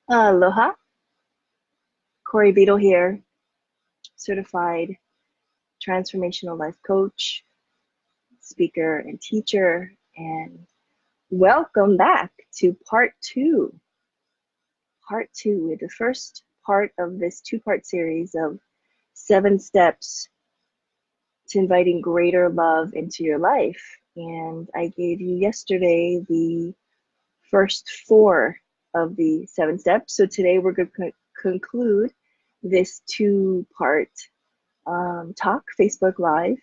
Aloha, Corey Beadle here, certified transformational life coach, speaker, and teacher. And welcome back to part two. The first part of this two-part series of 7 steps to inviting greater love into your life. And I gave you yesterday the first 4 of the 7 steps. So today we're going to conclude this two-part talk, Facebook Live,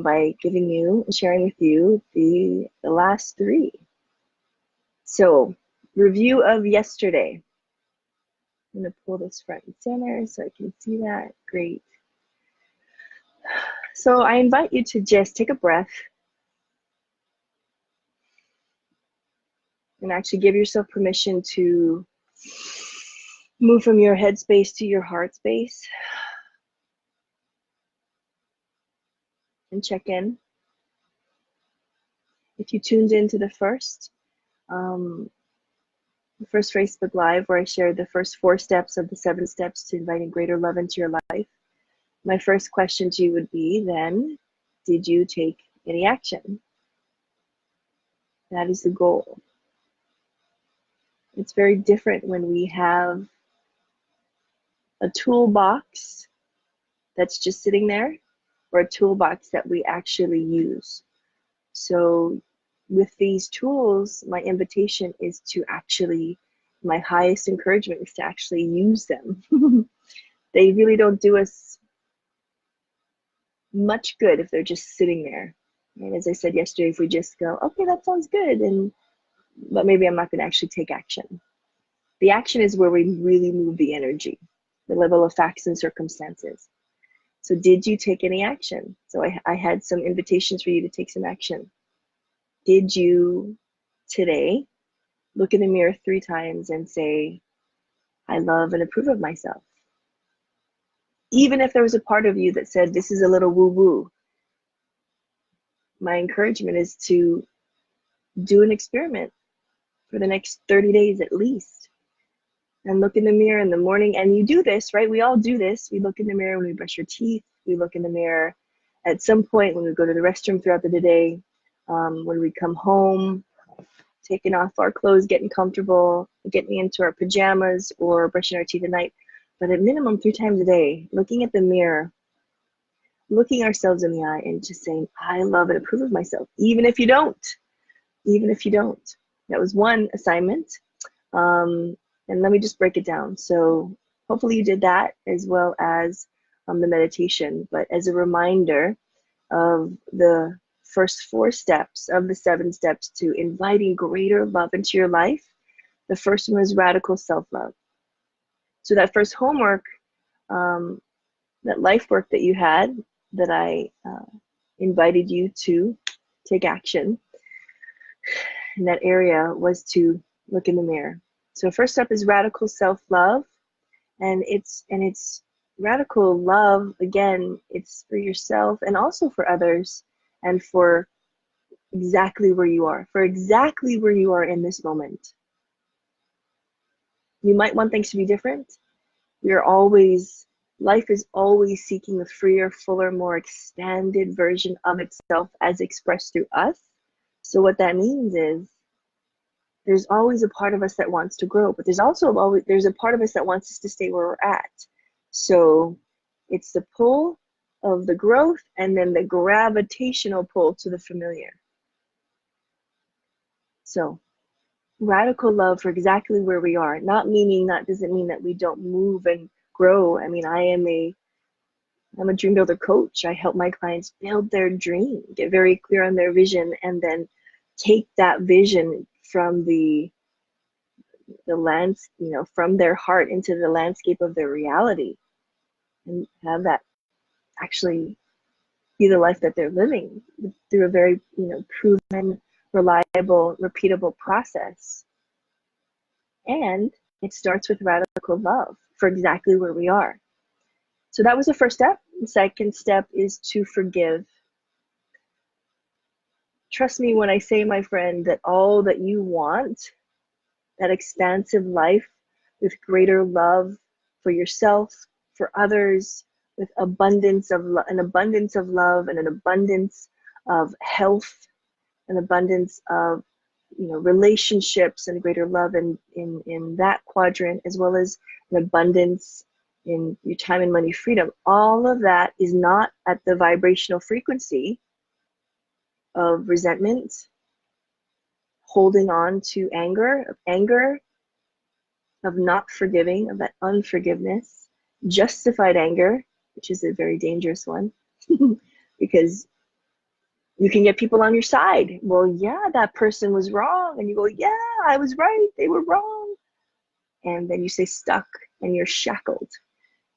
by giving you and sharing with you the last 3. So, review of yesterday. I'm going to pull this front and center so I can see that. Great. So I invite you to just take a breath and actually give yourself permission to move from your head space to your heart space and check in. If you tuned into the first Facebook Live where I shared the first 4 steps of the 7 steps to inviting greater love into your life, my first question to you would be then, did you take any action? That is the goal. It's very different when we have a toolbox that's just sitting there or a toolbox that we actually use. So with these tools, my invitation is to actually, my highest encouragement is to actually use them. They really don't do us much good if they're just sitting there. And as I said yesterday, if we just go, okay, that sounds good, but maybe I'm not going to actually take action. The action is where we really move the energy, the level of facts and circumstances. So did you take any action? So I had some invitations for you to take some action. Did you today look in the mirror 3 times and say, I love and approve of myself? Even if there was a part of you that said, this is a little woo-woo, my encouragement is to do an experiment for the next 30 days at least. And look in the mirror in the morning, and you do this, right? We all do this. We look in the mirror when we brush our teeth. We look in the mirror at some point when we go to the restroom throughout the day, when we come home, taking off our clothes, getting comfortable, getting into our pajamas, or brushing our teeth at night. But at minimum 3 times a day, looking at the mirror, looking ourselves in the eye and just saying, I love and approve of myself, even if you don't. Even if you don't. That was one assignment. And let me just break it down. So hopefully you did that as well as the meditation. But as a reminder of the first 4 steps of the 7 steps to inviting greater love into your life, the first one is radical self-love. So that first homework, that life work that you had, that I invited you to take action in that area, was to look in the mirror. So first step is radical self-love, and it's radical love. Again, it's for yourself and also for others, and for exactly where you are, in this moment. You might want things to be different. Life is always seeking a freer, fuller, more expanded version of itself as expressed through us. So what that means is there's always a part of us that wants to grow, but there's a part of us that wants us to stay where we're at. So it's the pull of the growth and then the gravitational pull to the familiar. So radical love for exactly where we are, doesn't mean that we don't move and grow. I mean, I'm a dream builder coach. I help my clients build their dream, get very clear on their vision, and then take that vision from from their heart into the landscape of their reality, and have that actually be the life that they're living through a very, proven, reliable, repeatable process. And it starts with radical love for exactly where we are. So that was the first step. The second step is to forgive. Trust me when I say, my friend, that all that you want, that expansive life with greater love for yourself, for others, with abundance of an abundance of love and an abundance of health, an abundance of relationships and greater love in that quadrant, as well as an abundance in your time and money freedom. All of that is not at the vibrational frequency of resentment, holding on to anger, of not forgiving, of that unforgiveness, justified anger, which is a very dangerous one, because you can get people on your side. Well, yeah, that person was wrong. And you go, yeah, I was right. They were wrong. And then you stay stuck and you're shackled.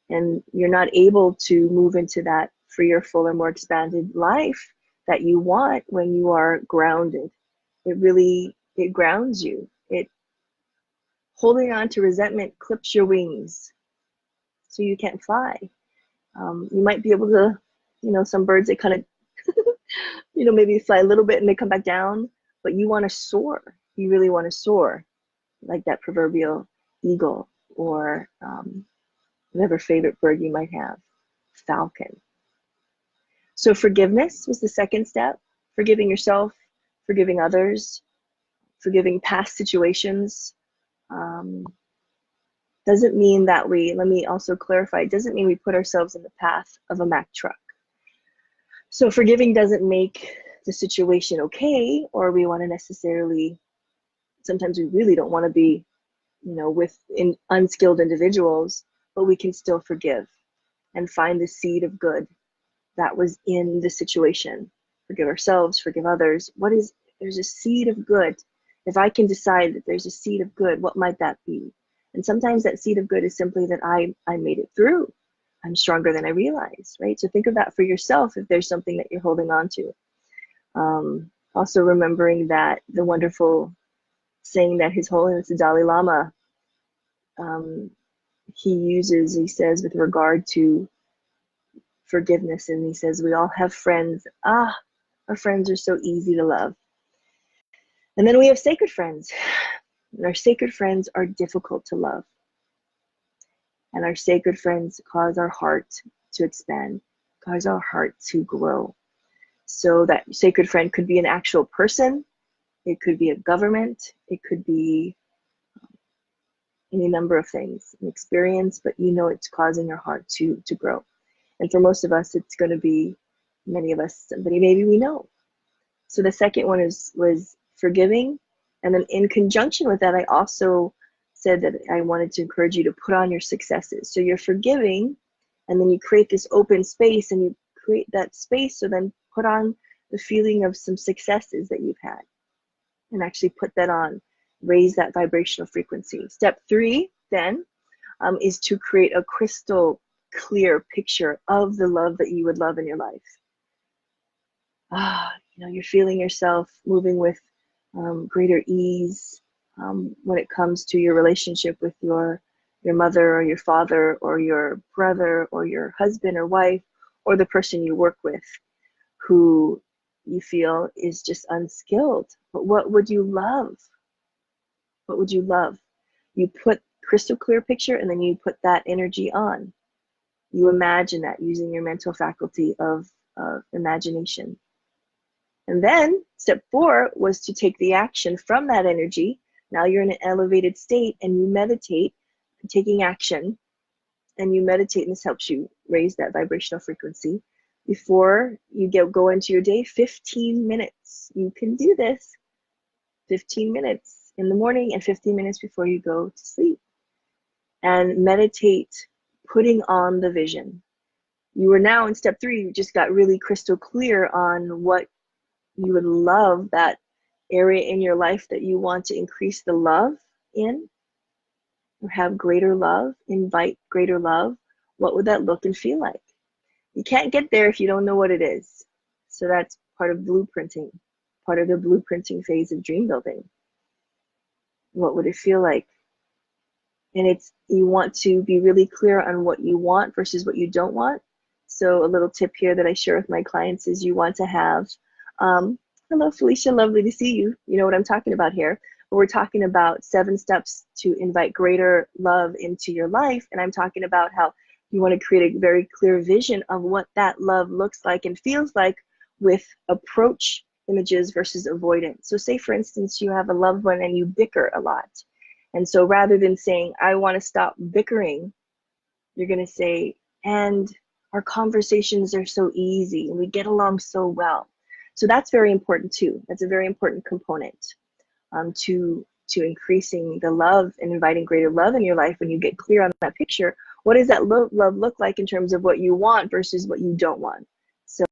And you're not able to move into that freer, fuller, more expanded life that you want when you are grounded. It grounds you. Holding on to resentment clips your wings so you can't fly. You might be able to, some birds, they kind of, maybe fly a little bit and they come back down, but you want to soar. You really want to soar, like that proverbial eagle, or whatever favorite bird you might have, falcon. So forgiveness was the second step. Forgiving yourself, forgiving others, forgiving past situations. Doesn't mean that let me also clarify, it doesn't mean we put ourselves in the path of a Mack truck. So forgiving doesn't make the situation okay, or we want to necessarily, sometimes we really don't want to be, with unskilled individuals, but we can still forgive and find the seed of good that was in the situation. Forgive ourselves, forgive others. There's a seed of good. If I can decide that there's a seed of good, what might that be? And sometimes that seed of good is simply that I made it through. I'm stronger than I realized, right? So think of that for yourself if there's something that you're holding on to. Also remembering that the wonderful saying that His Holiness the Dalai Lama, he says with regard to forgiveness, and he says, we all have friends. Our friends are so easy to love. And then we have sacred friends. And our sacred friends are difficult to love. And our sacred friends cause our heart to expand, cause our heart to grow. So that sacred friend could be an actual person. It could be a government. It could be any number of things, an experience, but it's causing your heart to grow. And for most of us, it's going to be, many of us, somebody maybe we know. So the second one was forgiving. And then in conjunction with that, I also said that I wanted to encourage you to put on your successes. So you're forgiving, and then you create this open space, and you create that space, so then put on the feeling of some successes that you've had, and actually put that on, raise that vibrational frequency. Step 3 then is to create a crystal clear picture of the love that you would love in your life. You're feeling yourself moving with greater ease when it comes to your relationship with your mother or your father or your brother or your husband or wife, or the person you work with who you feel is just unskilled. But what would you love? What would you love? You put crystal clear picture, and then you put that energy on. You imagine that using your mental faculty of imagination. And then step 4 was to take the action from that energy. Now you're in an elevated state, and you meditate, taking action, and you meditate, and this helps you raise that vibrational frequency. Before you go into your day, 15 minutes. You can do this. 15 minutes in the morning and 15 minutes before you go to sleep. And meditate, putting on the vision. You are now in step 3, you just got really crystal clear on what you would love, that area in your life that you want to increase the love in, or have greater love, invite greater love. What would that look and feel like? You can't get there if you don't know what it is. So that's part of blueprinting, part of the blueprinting phase of dream building. What would it feel like? And you want to be really clear on what you want versus what you don't want. So a little tip here that I share with my clients is you want to have, hello Felicia, lovely to see you. You know what I'm talking about here. but we're talking about 7 steps to invite greater love into your life. And I'm talking about how you want to create a very clear vision of what that love looks like and feels like with approach images versus avoidance. So say, for instance, you have a loved one and you bicker a lot. And so rather than saying, I want to stop bickering, you're going to say, and our conversations are so easy and we get along so well. So that's very important too. That's a very important component to increasing the love and inviting greater love in your life. When you get clear on that picture, what does that love look like in terms of what you want versus what you don't want? So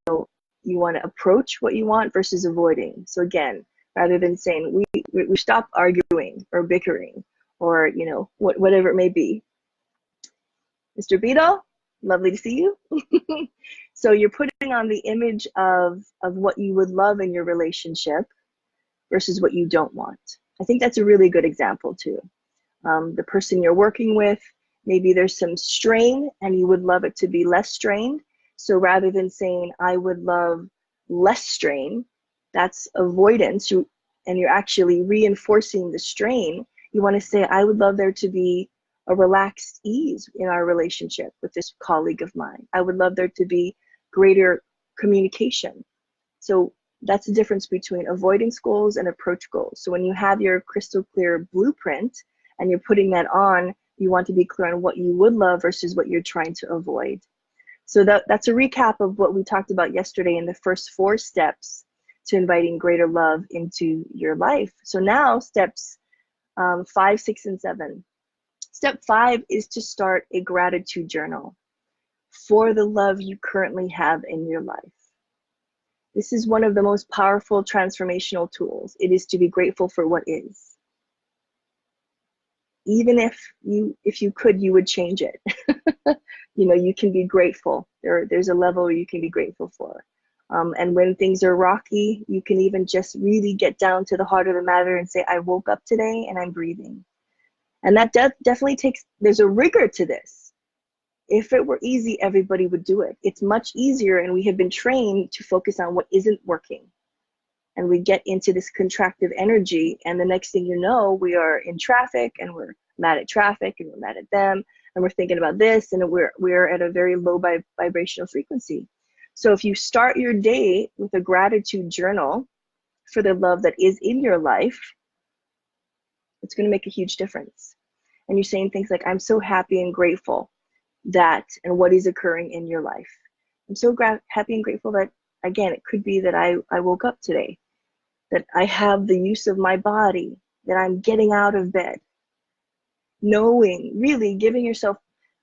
you want to approach what you want versus avoiding. So again, rather than saying we stop arguing or bickering or whatever it may be. Mr. Beto, lovely to see you. So you're putting on the image of what you would love in your relationship versus what you don't want. I think that's a really good example too. The person you're working with, maybe there's some strain and you would love it to be less strained. So rather than saying, I would love less strain, that's avoidance, and you're actually reinforcing the strain. You want to say, I would love there to be a relaxed ease in our relationship with this colleague of mine. I would love there to be greater communication. So that's the difference between avoidance goals and approach goals. So when you have your crystal clear blueprint and you're putting that on, you want to be clear on what you would love versus what you're trying to avoid. So that's a recap of what we talked about yesterday in the first 4 steps to inviting greater love into your life. So now steps 5, 6, and 7. Step 5 is to start a gratitude journal for the love you currently have in your life. This is one of the most powerful transformational tools. It is to be grateful for what is. Even if you could, you would change it. You can be grateful. There's a level you can be grateful for. And when things are rocky, you can even just really get down to the heart of the matter and say, I woke up today and I'm breathing. And that definitely there's a rigor to this. If it were easy, everybody would do it. It's much easier, and we have been trained to focus on what isn't working. And we get into this contractive energy, and the next thing you know, we are in traffic, and we're mad at traffic, and we're mad at them, and we're thinking about this, and we're at a very low vibrational frequency. So if you start your day with a gratitude journal for the love that is in your life, it's going to make a huge difference. And you're saying things like, I'm so happy and grateful that, and what is occurring in your life. I'm so happy and grateful that, again, it could be that I woke up today, that I have the use of my body, that I'm getting out of bed. Knowing, really giving yourself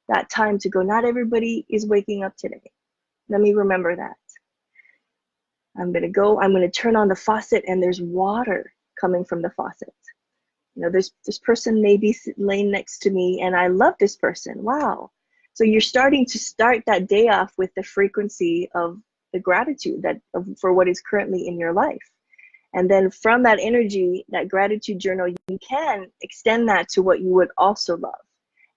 that time to go, not everybody is waking up today. Let me remember that. I'm going to turn on the faucet and there's water coming from the faucet. This person may be laying next to me and I love this person. Wow. So you're starting to start that day off with the frequency of the gratitude for what is currently in your life. And then from that energy, that gratitude journal, you can extend that to what you would also love.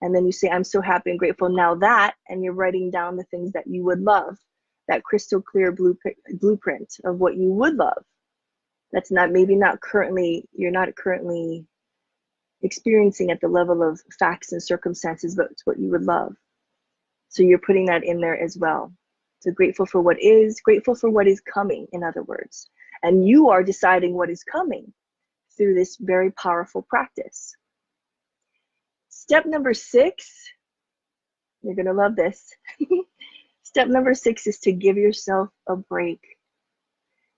And then you say, I'm so happy and grateful now that, and you're writing down the things that you would love, that crystal clear blueprint of what you would love. That's you're not currently experiencing at the level of facts and circumstances, but it's what you would love. So you're putting that in there as well. So grateful for what is, grateful for what is coming, in other words. And you are deciding what is coming through this very powerful practice. Step number 6, you're going to love this. Step number 6 is to give yourself a break.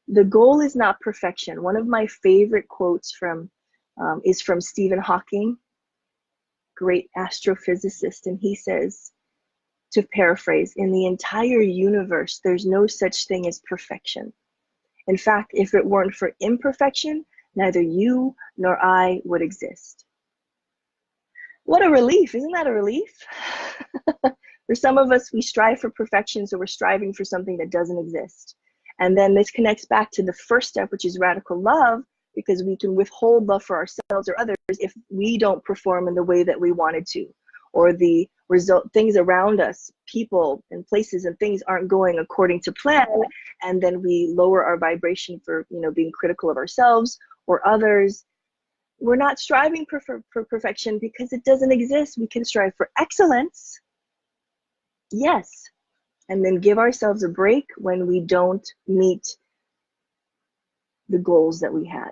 The goal is not perfection. One of my favorite quotes is from Stephen Hawking, great astrophysicist, and he says, to paraphrase, in the entire universe, there's no such thing as perfection. In fact, if it weren't for imperfection, neither you nor I would exist. What a relief. Isn't that a relief? For some of us, we strive for perfection, so we're striving for something that doesn't exist. And then this connects back to the first step, which is radical love, because we can withhold love for ourselves or others if we don't perform in the way that we wanted to, or the things around us, people and places and things aren't going according to plan, and then we lower our vibration for being critical of ourselves or others. We're not striving for perfection because it doesn't exist. We can strive for excellence, yes, and then give ourselves a break when we don't meet the goals that we had.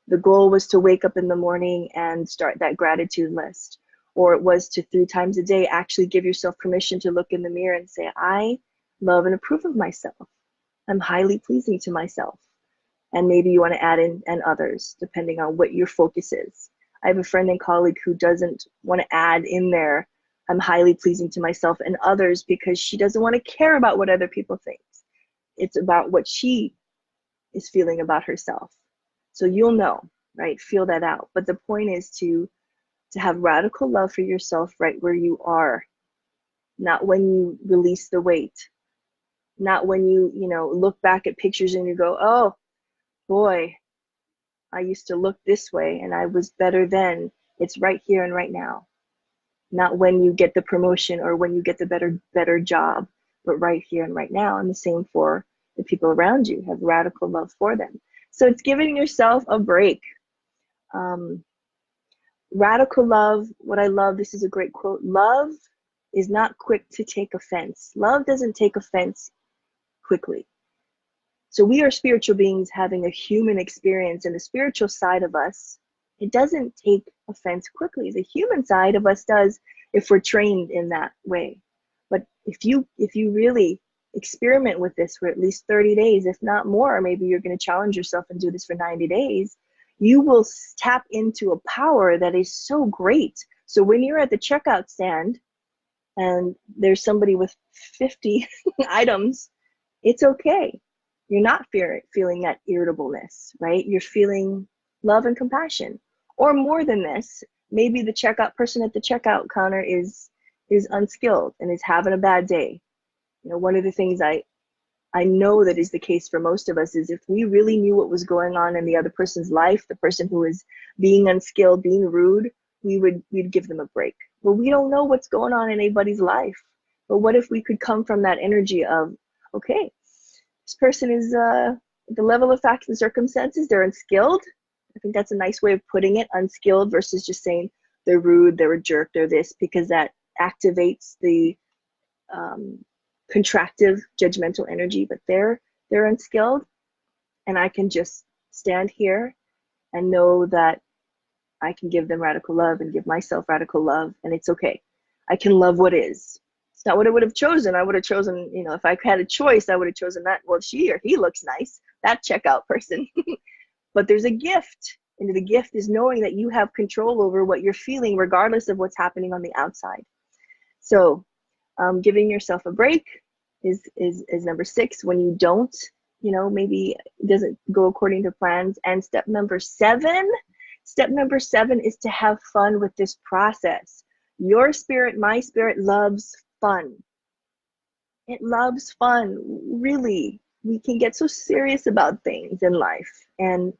The goal was to wake up in the morning and start that gratitude list, or it was to 3 times a day actually give yourself permission to look in the mirror and say, I love and approve of myself. I'm highly pleasing to myself. And maybe you want to add in and others, depending on what your focus is. I have a friend and colleague who doesn't want to add in there, I'm highly pleasing to myself and others, because she doesn't want to care about what other people think. It's about what she is feeling about herself. So you'll know, right? Feel that out. But the point is to have radical love for yourself right where you are, not when you release the weight, not when you look back at pictures and you go, oh boy, I used to look this way and I was better then. It's right here and right now. Not when you get the promotion or when you get the better job, but right here and right now. And the same for the people around you. Have radical love for them. So it's giving yourself a break. Radical love, what I love, this is a great quote, love is not quick to take offense. Love doesn't take offense quickly. So we are spiritual beings having a human experience, and the spiritual side of us, it doesn't take offense quickly. The human side of us does if we're trained in that way. But if you really experiment with this for at least 30 days, if not more, maybe you're going to challenge yourself and do this for 90 days, you will tap into a power that is so great. So when you're at the checkout stand and there's somebody with 50 items, it's okay. You're not feeling that irritableness, right? You're feeling love and compassion. Or more than this, maybe the checkout person at the checkout counter is unskilled and is having a bad day. One of the things I know that is the case for most of us is if we really knew what was going on in the other person's life, the person who is being unskilled, being rude, we'd give them a break. But we don't know what's going on in anybody's life. But what if we could come from that energy of, okay, this person is the level of facts and circumstances, they're unskilled. I think that's a nice way of putting it, unskilled versus just saying they're rude, they're a jerk, they're this, because that activates the contractive judgmental energy, but they're unskilled, and I can just stand here and know that I can give them radical love and give myself radical love, and it's okay. I can love what is. It's not what I would have chosen. I would have chosen, if I had a choice, I would have chosen that. Well, she or he looks nice, that checkout person. But there's a gift, and the gift is knowing that you have control over what you're feeling regardless of what's happening on the outside. So giving yourself a break is number 6. When you don't, maybe it doesn't go according to plans. And step number 7 is to have fun with this process. Your spirit, my spirit, loves fun. It loves fun, really. We can get so serious about things in life, and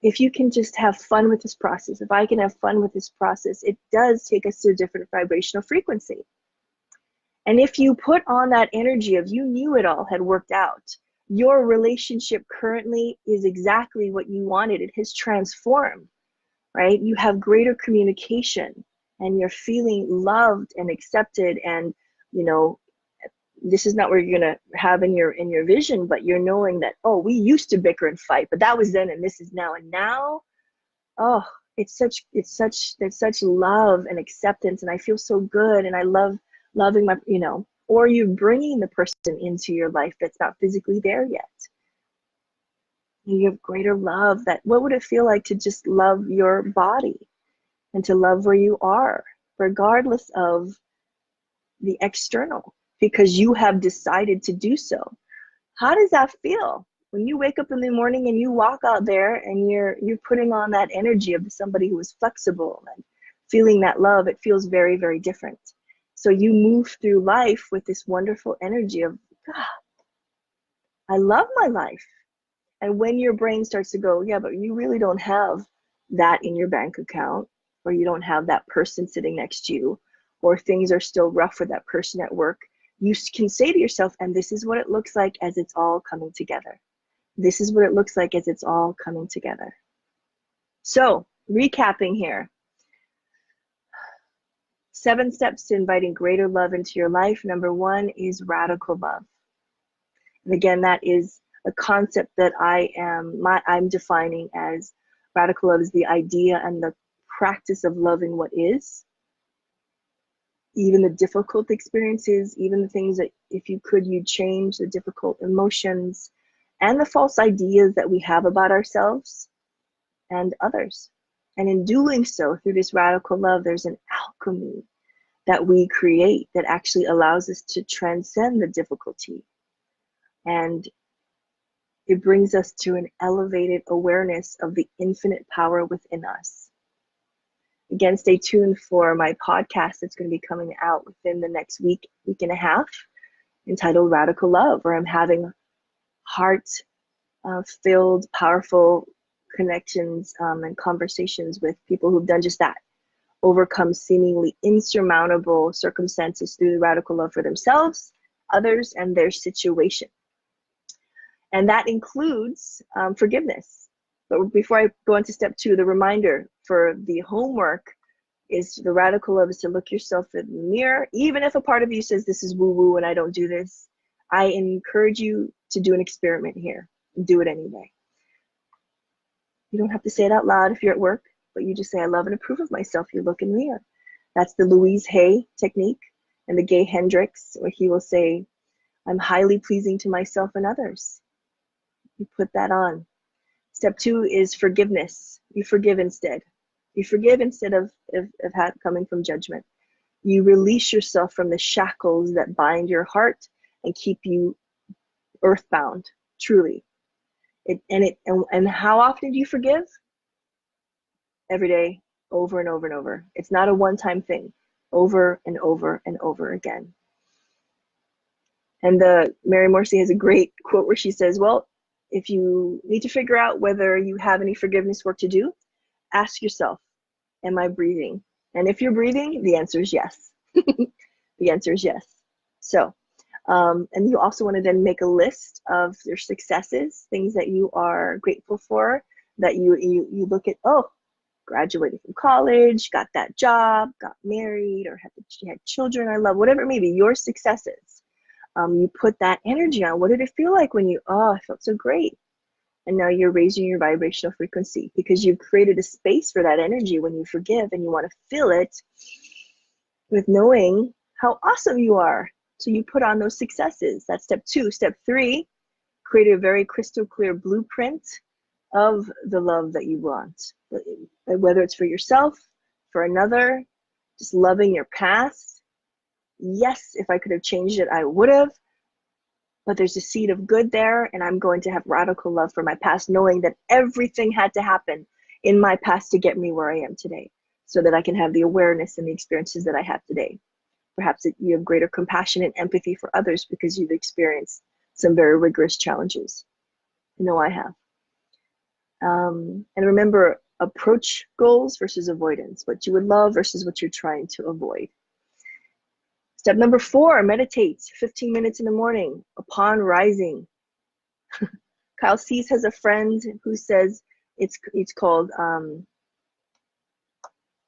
if you can just have fun with this process, if I can have fun with this process, it does take us to a different vibrational frequency. And if you put on that energy of you knew it all had worked out, your relationship currently is exactly what you wanted. It has transformed, right? You have greater communication and you're feeling loved and accepted, and this is not what you're gonna have in your vision, but you're knowing that, oh, we used to bicker and fight, but that was then and this is now. And now, oh, there's such love and acceptance, and I feel so good, and I love loving my, or you're bringing the person into your life that's not physically there yet. You have greater love. That what would it feel like to just love your body and to love where you are, regardless of the external, because you have decided to do so. How does that feel when you wake up in the morning and you walk out there and you're putting on that energy of somebody who is flexible and feeling that love? It feels very, very different. So you move through life with this wonderful energy of, God, I love my life. And when your brain starts to go, yeah, but you really don't have that in your bank account, or you don't have that person sitting next to you, or things are still rough for that person at work, you can say to yourself, and this is what it looks like as it's all coming together. This is what it looks like as it's all coming together. So recapping here. 7 steps to inviting greater love into your life. Number 1 is radical love. And again, that is a concept that I'm defining as radical love is the idea and the practice of loving what is, even the difficult experiences, even the things that if you could, you'd change, the difficult emotions and the false ideas that we have about ourselves and others. And in doing so, through this radical love, there's an alchemy that we create that actually allows us to transcend the difficulty. And it brings us to an elevated awareness of the infinite power within us. Again, stay tuned for my podcast that's going to be coming out within the next week and a half, entitled Radical Love, where I'm having heart-filled, powerful connections and conversations with people who've done just that, overcome seemingly insurmountable circumstances through the radical love for themselves, others, and their situation. And that includes forgiveness. But before I go into step 2, the reminder for the homework is the radical love is to look yourself in the mirror. Even if a part of you says this is woo-woo and I don't do this, I encourage you to do an experiment here and do it anyway. You don't have to say it out loud if you're at work, but you just say, I love and approve of myself. You look in the mirror. That's the Louise Hay technique and the Gay Hendricks, where he will say, I'm highly pleasing to myself and others. You put that on. Step 2 is forgiveness. You forgive instead. You forgive instead of coming from judgment. You release yourself from the shackles that bind your heart and keep you earthbound, truly. And how often do you forgive? Every day, over and over and over. It's not a one-time thing. Over and over and over again. And Mary Morrissey has a great quote where she says, well, if you need to figure out whether you have any forgiveness work to do, ask yourself, am I breathing? And if you're breathing, the answer is yes. The answer is yes. So, and you also want to then make a list of your successes, things that you are grateful for, that you look at, oh, graduated from college, got that job, got married, or had children I love, whatever it may be, your successes. You put that energy on. What did it feel like when I felt so great. And now you're raising your vibrational frequency because you've created a space for that energy when you forgive, and you want to fill it with knowing how awesome you are. So you put on those successes. That's step 2. Step 3, create a very crystal clear blueprint of the love that you want. Whether it's for yourself, for another, just loving your past. Yes, if I could have changed it, I would have. But there's a seed of good there, and I'm going to have radical love for my past, knowing that everything had to happen in my past to get me where I am today, so that I can have the awareness and the experiences that I have today. Perhaps you have greater compassion and empathy for others because you've experienced some very rigorous challenges. I know I have. And remember, approach goals versus avoidance, what you would love versus what you're trying to avoid. Step number 4, meditate 15 minutes in the morning upon rising. Kyle Cease has a friend who says it's called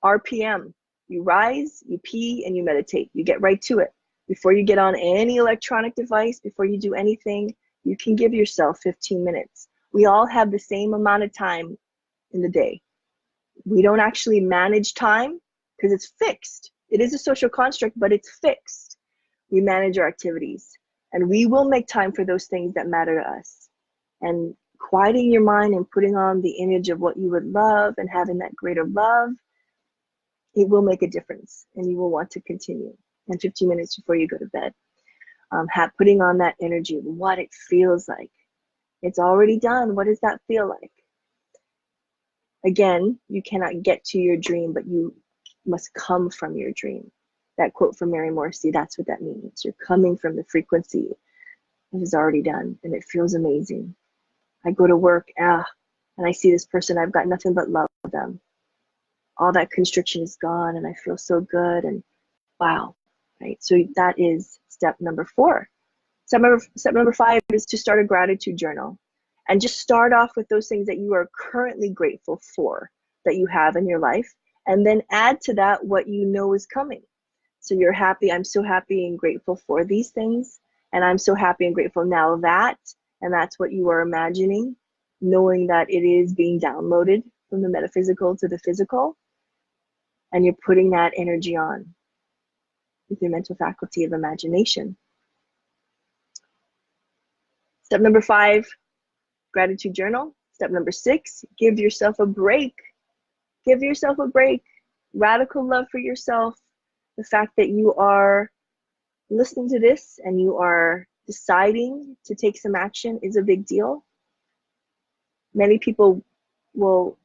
RPM. You rise, you pee, and you meditate. You get right to it. Before you get on any electronic device, before you do anything, you can give yourself 15 minutes. We all have the same amount of time in the day. We don't actually manage time because it's fixed. It is a social construct, but it's fixed. We manage our activities, and we will make time for those things that matter to us. And quieting your mind and putting on the image of what you would love and having that greater love, it will make a difference, and you will want to continue. And 15 minutes before you go to bed, putting on that energy of what it feels like. It's already done. What does that feel like? Again, you cannot get to your dream, but you must come from your dream. That quote from Mary Morrissey, that's what that means. You're coming from the frequency. It is already done, and it feels amazing. I go to work, and I see this person, I've got nothing but love for them. All that constriction is gone, and I feel so good, and wow, right? So that is step number 4. Step number 5 is to start a gratitude journal. And just start off with those things that you are currently grateful for. that you have in your life, and then add to that what you know is coming. So you're happy, I'm so happy and grateful for these things, and I'm so happy and grateful now that, and that's what you are imagining, knowing that it is being downloaded from the metaphysical to the physical, and you're putting that energy on with your mental faculty of imagination. Step number 5, gratitude journal. Step number 6, give yourself a break. Give yourself a break. Radical love for yourself. The fact that you are listening to this and you are deciding to take some action is a big deal. Many people will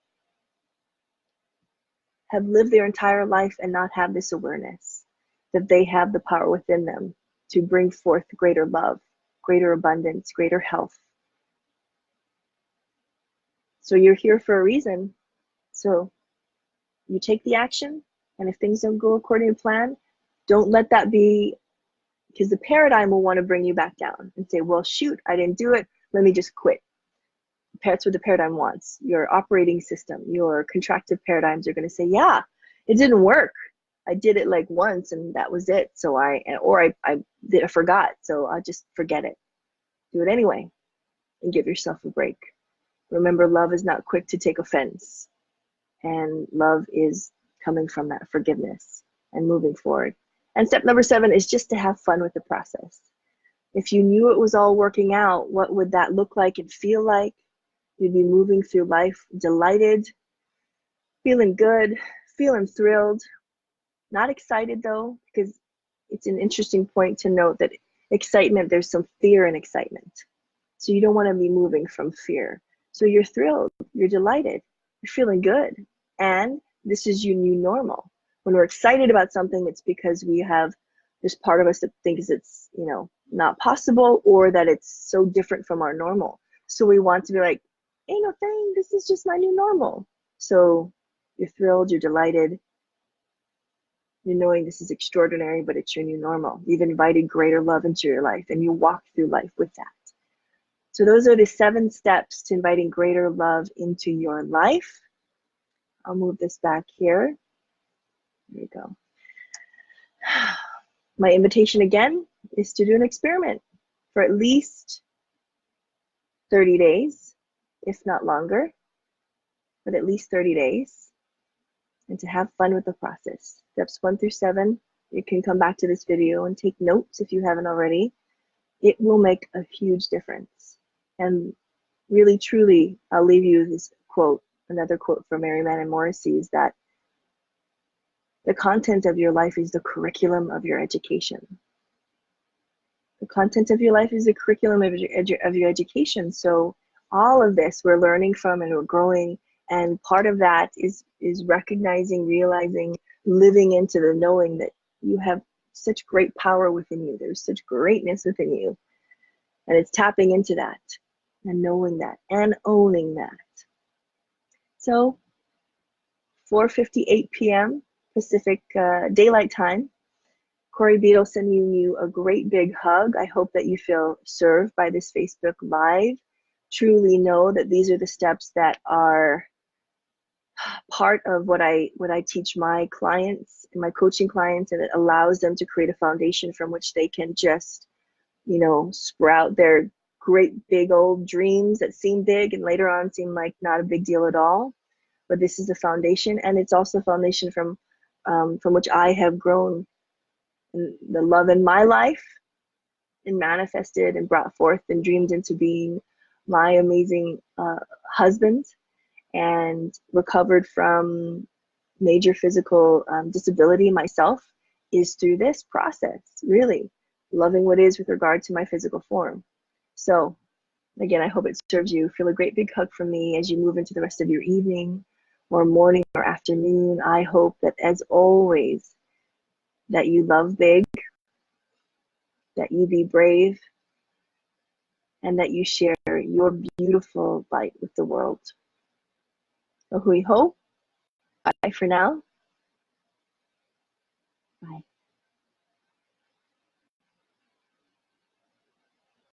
have lived their entire life and not have this awareness that they have the power within them to bring forth greater love, greater abundance, greater health. So you're here for a reason. So you take the action, and if things don't go according to plan, don't let that be, because the paradigm will want to bring you back down and say, well, shoot, I didn't do it, let me just quit. That's what the paradigm wants. Your operating system, your contractive paradigms are going to say, yeah, it didn't work. I did it like once and that was it. So I forgot. So I'll just forget it. Do it anyway and give yourself a break. Remember, love is not quick to take offense. And love is coming from that forgiveness and moving forward. And step number 7 is just to have fun with the process. If you knew it was all working out, what would that look like and feel like? You'd be moving through life delighted, feeling good, feeling thrilled. Not excited though, because it's an interesting point to note that excitement, there's some fear in excitement. So you don't want to be moving from fear. So you're thrilled, you're delighted, you're feeling good. And this is your new normal. When we're excited about something, it's because we have this part of us that thinks it's, not possible, or that it's so different from our normal. So we want to be like, ain't no thing, this is just my new normal. So you're thrilled, you're delighted, you're knowing this is extraordinary, but it's your new normal. You've invited greater love into your life, and you walk through life with that. So those are the 7 steps to inviting greater love into your life. I'll move this back here. There you go. My invitation again is to do an experiment for at least 30 days, if not longer, but at least 30 days, and to have fun with the process. Steps 1 through 7, you can come back to this video and take notes if you haven't already. It will make a huge difference. And really, truly, I'll leave you this quote, another quote from Mary Manning Morrissey, is that the content of your life is the curriculum of your education. The content of your life is the curriculum of your education. So all of this we're learning from and we're growing. And part of that is recognizing, realizing, living into the knowing that you have such great power within you. There's such greatness within you. And it's tapping into that and knowing that and owning that. So 4:58 p.m. Pacific Daylight Time, Corey Beadle sending you a great big hug. I hope that you feel served by this Facebook Live. Truly know that these are the steps that are part of what I teach my clients and my coaching clients, and it allows them to create a foundation from which they can just, sprout their great big old dreams that seem big and later on seem like not a big deal at all. But this is a foundation, and it's also a foundation from which I have grown the love in my life and manifested and brought forth and dreamed into being my amazing husband, and recovered from major physical disability myself is through this process, really loving what is with regard to my physical form. So again, I hope it serves you. Feel a great big hug from me as you move into the rest of your evening or morning or afternoon. I hope that, as always, that you love big, that you be brave, and that you share your beautiful light with the world. So hui ho. Bye for now. Bye.